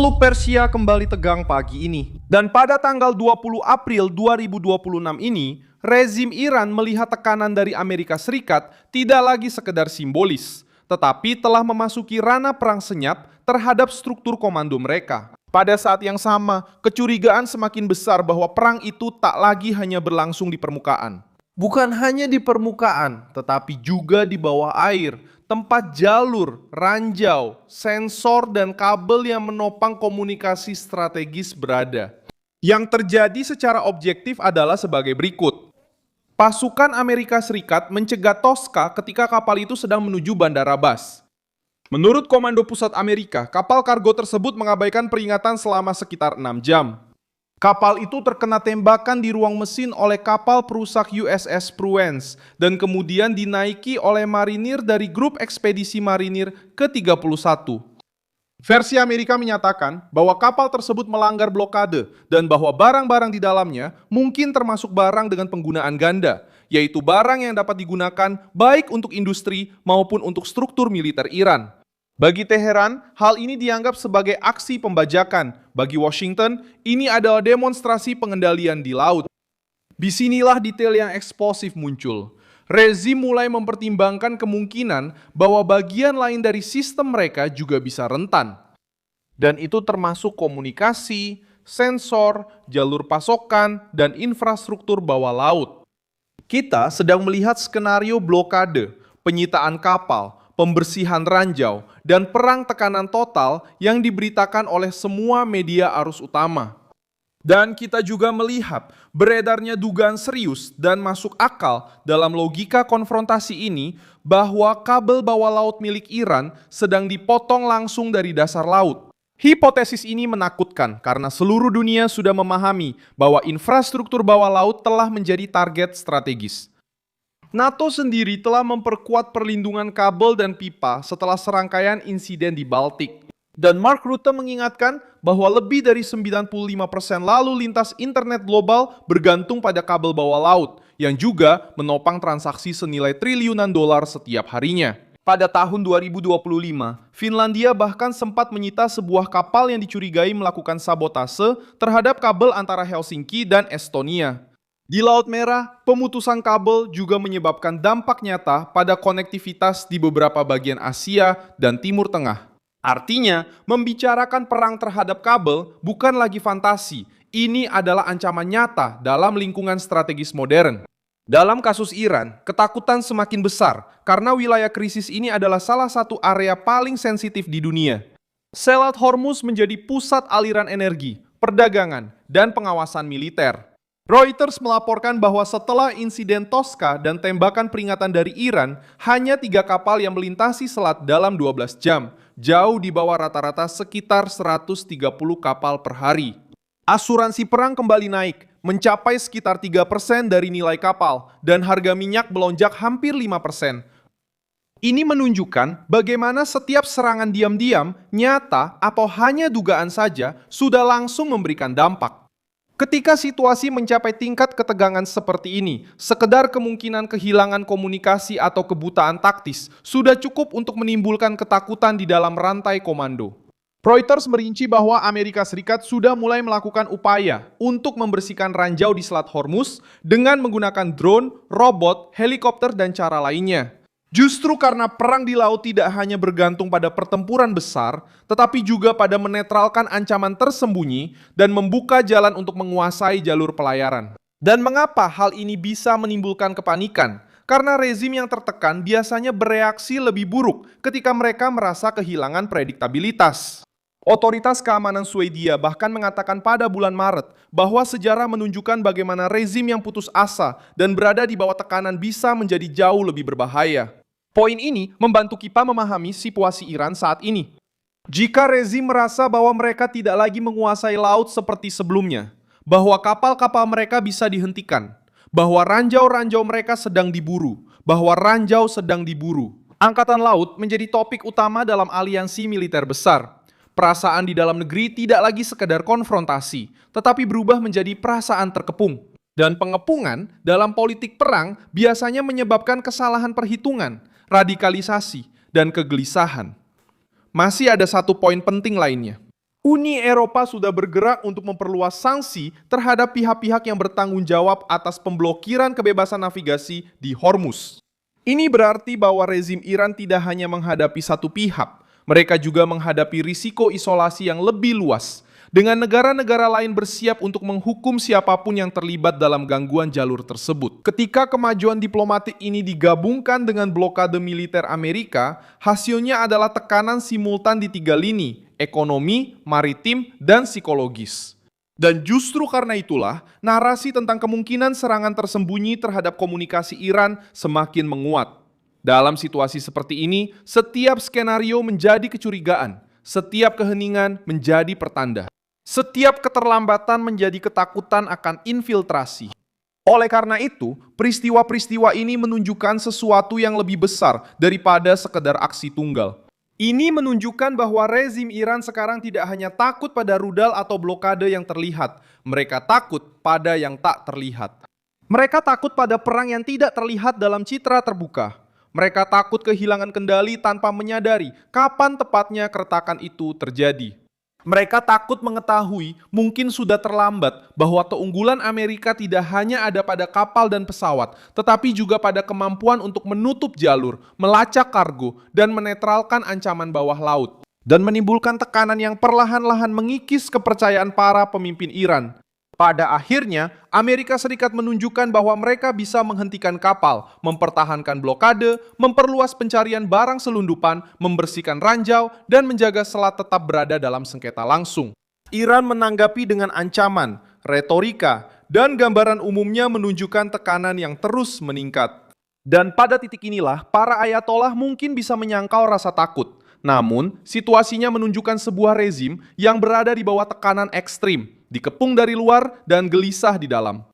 Teluk Persia kembali tegang pagi ini. Dan pada tanggal 20 April 2026 ini, rezim Iran melihat tekanan dari Amerika Serikat tidak lagi sekedar simbolis, tetapi telah memasuki ranah perang senyap terhadap struktur komando mereka. Pada saat yang sama, kecurigaan semakin besar bahwa perang itu tak lagi hanya berlangsung di permukaan. Bukan hanya di permukaan, tetapi juga di bawah air, tempat jalur, ranjau, sensor, dan kabel yang menopang komunikasi strategis berada. Yang terjadi secara objektif adalah sebagai berikut. Pasukan Amerika Serikat mencegat Tosca ketika kapal itu sedang menuju Bandara Bas. Menurut Komando Pusat Amerika, kapal kargo tersebut mengabaikan peringatan selama sekitar 6 jam. Kapal itu terkena tembakan di ruang mesin oleh kapal perusak USS Pruance dan kemudian dinaiki oleh marinir dari grup ekspedisi marinir ke-31. Versi Amerika menyatakan bahwa kapal tersebut melanggar blokade dan bahwa barang-barang di dalamnya mungkin termasuk barang dengan penggunaan ganda, yaitu barang yang dapat digunakan baik untuk industri maupun untuk struktur militer Iran. Bagi Teheran, hal ini dianggap sebagai aksi pembajakan. Bagi Washington, ini adalah demonstrasi pengendalian di laut. Disinilah detail yang eksplosif muncul. Rezim mulai mempertimbangkan kemungkinan bahwa bagian lain dari sistem mereka juga bisa rentan. Dan itu termasuk komunikasi, sensor, jalur pasokan, dan infrastruktur bawah laut. Kita sedang melihat skenario blokade, penyitaan kapal, pembersihan ranjau, dan perang tekanan total yang diberitakan oleh semua media arus utama. Dan kita juga melihat beredarnya dugaan serius dan masuk akal dalam logika konfrontasi ini bahwa kabel bawah laut milik Iran sedang dipotong langsung dari dasar laut. Hipotesis ini menakutkan karena seluruh dunia sudah memahami bahwa infrastruktur bawah laut telah menjadi target strategis. NATO sendiri telah memperkuat perlindungan kabel dan pipa setelah serangkaian insiden di Baltik. Dan Mark Rutte mengingatkan bahwa lebih dari 95% lalu lintas internet global bergantung pada kabel bawah laut, yang juga menopang transaksi senilai triliunan dolar setiap harinya. Pada tahun 2025, Finlandia bahkan sempat menyita sebuah kapal yang dicurigai melakukan sabotase terhadap kabel antara Helsinki dan Estonia. Di Laut Merah, pemutusan kabel juga menyebabkan dampak nyata pada konektivitas di beberapa bagian Asia dan Timur Tengah. Artinya, membicarakan perang terhadap kabel bukan lagi fantasi. Ini adalah ancaman nyata dalam lingkungan strategis modern. Dalam kasus Iran, ketakutan semakin besar karena wilayah krisis ini adalah salah satu area paling sensitif di dunia. Selat Hormuz menjadi pusat aliran energi, perdagangan, dan pengawasan militer. Reuters melaporkan bahwa setelah insiden Tosca dan tembakan peringatan dari Iran, hanya 3 kapal yang melintasi selat dalam 12 jam, jauh di bawah rata-rata sekitar 130 kapal per hari. Asuransi perang kembali naik, mencapai sekitar 3% dari nilai kapal, dan harga minyak melonjak hampir 5%. Ini menunjukkan bagaimana setiap serangan diam-diam, nyata, atau hanya dugaan saja sudah langsung memberikan dampak. Ketika situasi mencapai tingkat ketegangan seperti ini, sekedar kemungkinan kehilangan komunikasi atau kebutaan taktis sudah cukup untuk menimbulkan ketakutan di dalam rantai komando. Reuters merinci bahwa Amerika Serikat sudah mulai melakukan upaya untuk membersihkan ranjau di Selat Hormuz dengan menggunakan drone, robot, helikopter, dan cara lainnya. Justru karena perang di laut tidak hanya bergantung pada pertempuran besar, tetapi juga pada menetralkan ancaman tersembunyi dan membuka jalan untuk menguasai jalur pelayaran. Dan mengapa hal ini bisa menimbulkan kepanikan? Karena rezim yang tertekan biasanya bereaksi lebih buruk ketika mereka merasa kehilangan prediktabilitas. Otoritas Keamanan Swedia bahkan mengatakan pada bulan Maret bahwa sejarah menunjukkan bagaimana rezim yang putus asa dan berada di bawah tekanan bisa menjadi jauh lebih berbahaya. Poin ini membantu kita memahami situasi Iran saat ini. Jika rezim merasa bahwa mereka tidak lagi menguasai laut seperti sebelumnya, bahwa kapal-kapal mereka bisa dihentikan, bahwa ranjau-ranjau mereka sedang diburu, Angkatan Laut menjadi topik utama dalam aliansi militer besar. Perasaan di dalam negeri tidak lagi sekedar konfrontasi, tetapi berubah menjadi perasaan terkepung. Dan pengepungan dalam politik perang biasanya menyebabkan kesalahan perhitungan, radikalisasi, dan kegelisahan. Masih ada satu poin penting lainnya. Uni Eropa sudah bergerak untuk memperluas sanksi terhadap pihak-pihak yang bertanggung jawab atas pemblokiran kebebasan navigasi di Hormuz. Ini berarti bahwa rezim Iran tidak hanya menghadapi satu pihak, mereka juga menghadapi risiko isolasi yang lebih luas, dengan negara-negara lain bersiap untuk menghukum siapapun yang terlibat dalam gangguan jalur tersebut. Ketika kemajuan diplomatik ini digabungkan dengan blokade militer Amerika, hasilnya adalah tekanan simultan di tiga lini: ekonomi, maritim, dan psikologis. Dan justru karena itulah, narasi tentang kemungkinan serangan tersembunyi terhadap komunikasi Iran semakin menguat. Dalam situasi seperti ini, setiap skenario menjadi kecurigaan, setiap keheningan menjadi pertanda. Setiap keterlambatan menjadi ketakutan akan infiltrasi. Oleh karena itu, peristiwa-peristiwa ini menunjukkan sesuatu yang lebih besar daripada sekedar aksi tunggal. Ini menunjukkan bahwa rezim Iran sekarang tidak hanya takut pada rudal atau blokade yang terlihat, mereka takut pada yang tak terlihat. Mereka takut pada perang yang tidak terlihat dalam citra terbuka. Mereka takut kehilangan kendali tanpa menyadari kapan tepatnya keretakan itu terjadi. Mereka takut mengetahui, mungkin sudah terlambat, bahwa keunggulan Amerika tidak hanya ada pada kapal dan pesawat, tetapi juga pada kemampuan untuk menutup jalur, melacak kargo, dan menetralkan ancaman bawah laut. Dan menimbulkan tekanan yang perlahan-lahan mengikis kepercayaan para pemimpin Iran. Pada akhirnya, Amerika Serikat menunjukkan bahwa mereka bisa menghentikan kapal, mempertahankan blokade, memperluas pencarian barang selundupan, membersihkan ranjau, dan menjaga selat tetap berada dalam sengketa langsung. Iran menanggapi dengan ancaman, retorika, dan gambaran umumnya menunjukkan tekanan yang terus meningkat. Dan pada titik inilah, para ayatollah mungkin bisa menyangkal rasa takut. Namun, situasinya menunjukkan sebuah rezim yang berada di bawah tekanan ekstrim, dikepung dari luar dan gelisah di dalam.